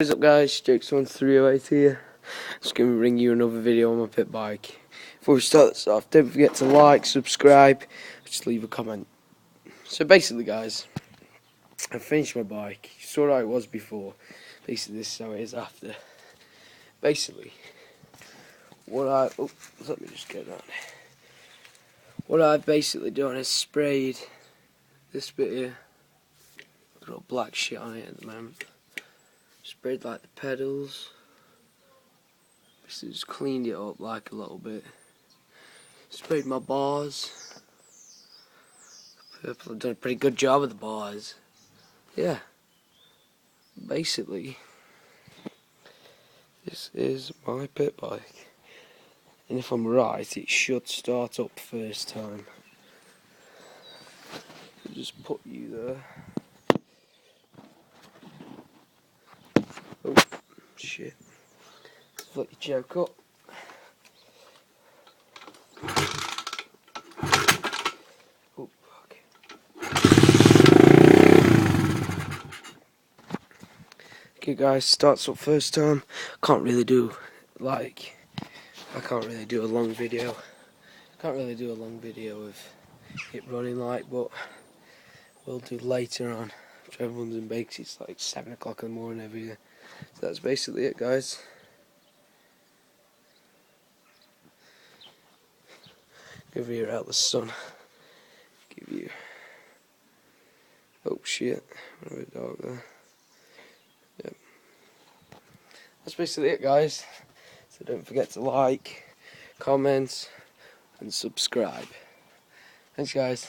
What's up guys, Jakes1308 here. Just going to bring you another video on my pit bike. Before we start this off, don't forget to like, subscribe, just leave a comment. So basically guys, I finished my bike. You saw how it was before. Basically this is how it is after. Basically, let me just get that. What I've basically done is sprayed this bit here. Got all black shit on it at the moment. Sprayed like the pedals. Just cleaned it up like a little bit. Sprayed my bars. Purple, I've done a pretty good job with the bars. Yeah. Basically, this is my pit bike. And if I'm right, it should start up first time. I'll just put you there. Oh, shit. Let you choke up. Oh, fuck. Okay guys, starts up first time. I can't really do a long video. Can't really do a long video of it running like, but we'll do later on. Trevor runs and bakes, it's like 7 o'clock in the morning every day. So that's basically it guys. Give you out the sun. Give you. Oh shit, another dog there. Yep. That's basically it guys. So don't forget to like, comment and subscribe. Thanks guys.